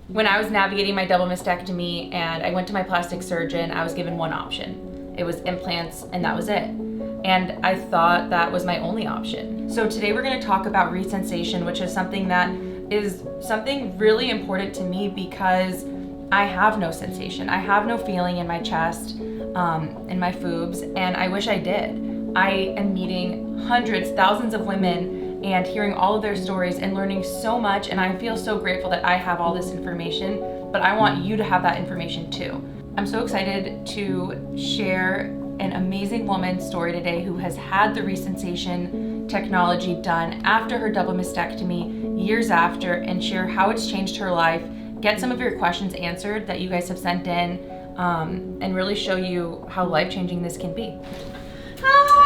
When I was navigating my double mastectomy and I went to my plastic surgeon, I was given one option. It was implants, and that was it. And I thought that was my only option. So today we're going to talk about ReSensation, which is something really important to me because I have no sensation. I have no feeling in my chest, in my foobs, and I wish I did. I am meeting hundreds, thousands of women and hearing all of their stories and learning so much, and I feel so grateful that I have all this information, but I want you to have that information too. I'm so excited to share an amazing woman's story today who has had the ReSensation technology done after her double mastectomy, years after, and share how it's changed her life, get some of your questions answered that you guys have sent in, and really show you how life-changing this can be. Hi!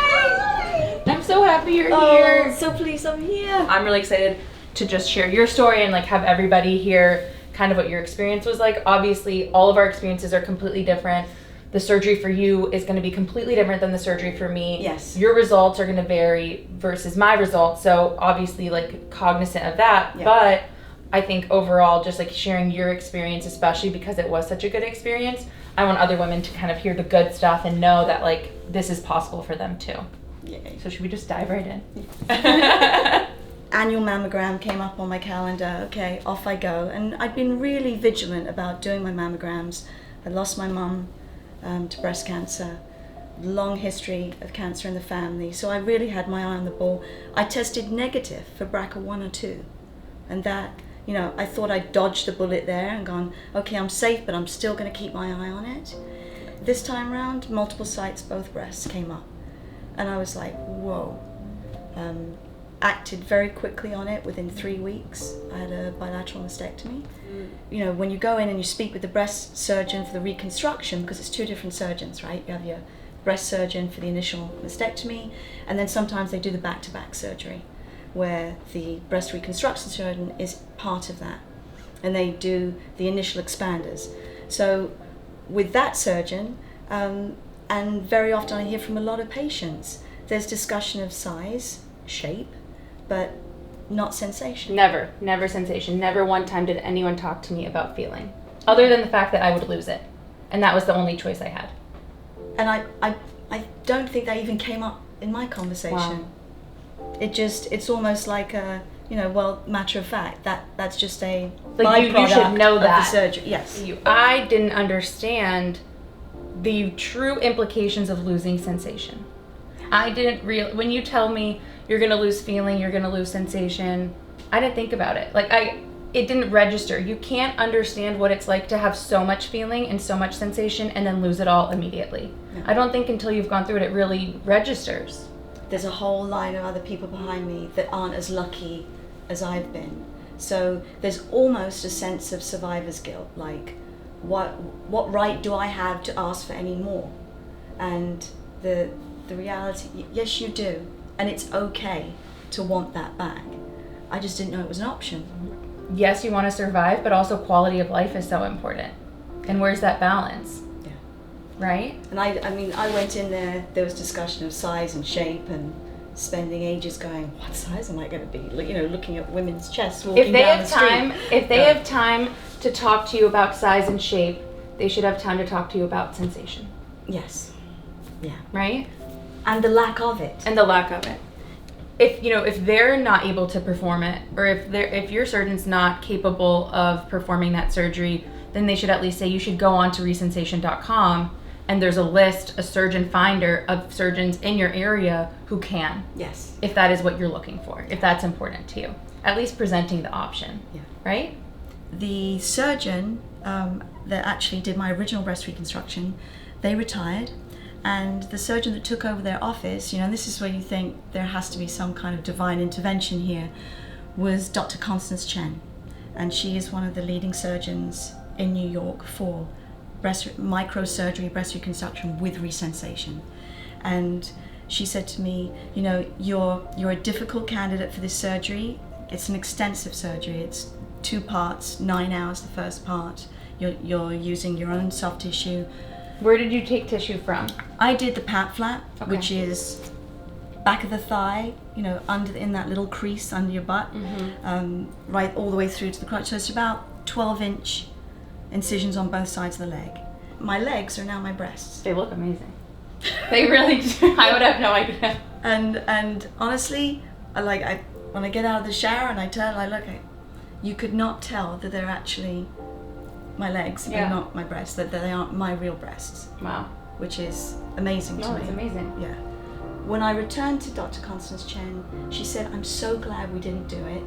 I'm so happy you're here. So pleased I'm here. I'm really excited to just share your story and like have everybody hear kind of what your experience was like. Obviously, all of our experiences are completely different. The surgery for you is going to be completely different than the surgery for me. Yes. Your results are going to vary versus my results. So obviously like cognizant of that. Yeah. But I think overall, just like sharing your experience, especially because it was such a good experience, I want other women to kind of hear the good stuff and know that like this is possible for them too. Yay. So should we just dive right in? Annual mammogram came up on my calendar. Okay, off I go. And I'd been really vigilant about doing my mammograms. I lost my mum to breast cancer, long history of cancer in the family. So I really had my eye on the ball. I tested negative for BRCA1 or 2. And that, you know, I thought I'd dodged the bullet there and gone, okay, I'm safe, but I'm still going to keep my eye on it. This time round, multiple sites, both breasts came up. And I was like, whoa. Acted very quickly on it within 3 weeks. I had a bilateral mastectomy. You know, when you go in and you speak with the breast surgeon for the reconstruction, because it's two different surgeons, right? You have your breast surgeon for the initial mastectomy, and then sometimes they do the back-to-back surgery, where the breast reconstruction surgeon is part of that, and they do the initial expanders. So with that surgeon, and very often I hear from a lot of patients, there's discussion of size, shape, but not sensation. Never sensation. Never one time did anyone talk to me about feeling, other than the fact that I would lose it. And that was the only choice I had. And I don't think that even came up in my conversation. Wow. It's almost like a, you know, well, matter of fact, that's just a like you should know of that. the surgery. Yes. I didn't understand the true implications of losing sensation. I didn't when you tell me you're going to lose feeling, you're going to lose sensation, I didn't think about it. It didn't register. You can't understand what it's like to have so much feeling and so much sensation and then lose it all immediately. No. I don't think until you've gone through it really registers. There's a whole line of other people behind me that aren't as lucky as I've been. So there's almost a sense of survivor's guilt, like what right do I have to ask for any more? And the reality, yes you do, and it's okay to want that back. I just didn't know it was an option. Yes, you want to survive, but also quality of life is so important. And where's that balance? Yeah. Right? And I mean, I went in there was discussion of size and shape and spending ages going, what size am I going to be? You know, looking at women's chests walking down the street. If they have time to talk to you about size and shape, they should have time to talk to you about sensation. Yes. Yeah. Right? And the lack of it. If they're not able to perform it, or if your surgeon's not capable of performing that surgery, then they should at least say you should go on to resensation.com and there's a surgeon finder of surgeons in your area who can. Yes. If that is what you're looking for, if that's important to you. At least presenting the option. Yeah. Right? The surgeon that actually did my original breast reconstruction, they retired. And the surgeon that took over their office, you know, this is where you think there has to be some kind of divine intervention here, was Dr. Constance Chen. And she is one of the leading surgeons in New York for microsurgery, breast reconstruction with ReSensation. And she said to me, you know, you're a difficult candidate for this surgery. It's an extensive surgery. It's 2 parts, 9 hours the first part. You're using your own soft tissue. Where did you take tissue from? I did the pap flap, okay. which is back of the thigh, in that little crease under your butt, right all the way through to the crotch. So it's about 12-inch incisions on both sides of the leg. My legs are now my breasts. They look amazing. They really do. I would have no idea. And honestly, when I get out of the shower and I turn, I look, you could not tell that they're actually my legs and not my breasts, that they aren't my real breasts. Wow. Which is amazing to me. No, it's amazing. Yeah. When I returned to Dr. Constance Chen, she said, I'm so glad we didn't do it.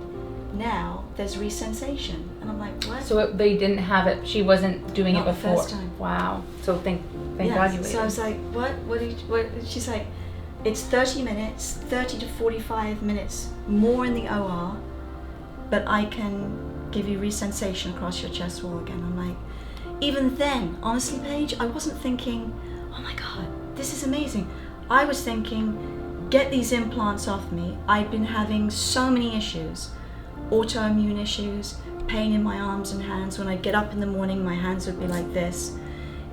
Now there's ReSensation. And I'm like, what? So they didn't have it, she wasn't doing Not it before? the first time. Wow. So thank God you waited. So I was like, what? She's like, it's 30 minutes, 30 to 45 minutes more in the OR, but I can give you ReSensation across your chest wall again. I'm like, even then, honestly, Paige, I wasn't thinking, oh my God, this is amazing. I was thinking, get these implants off me. I've been having so many issues, autoimmune issues, pain in my arms and hands. When I'd get up in the morning, my hands would be like this.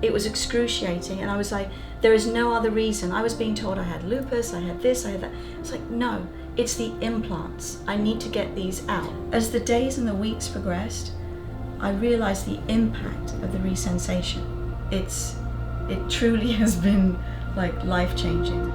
It was excruciating, and I was like, there is no other reason. I was being told I had lupus, I had this, I had that. It's like, no, it's the implants. I need to get these out. As the days and the weeks progressed, I realized the impact of the ReSensation. It truly has been like life-changing.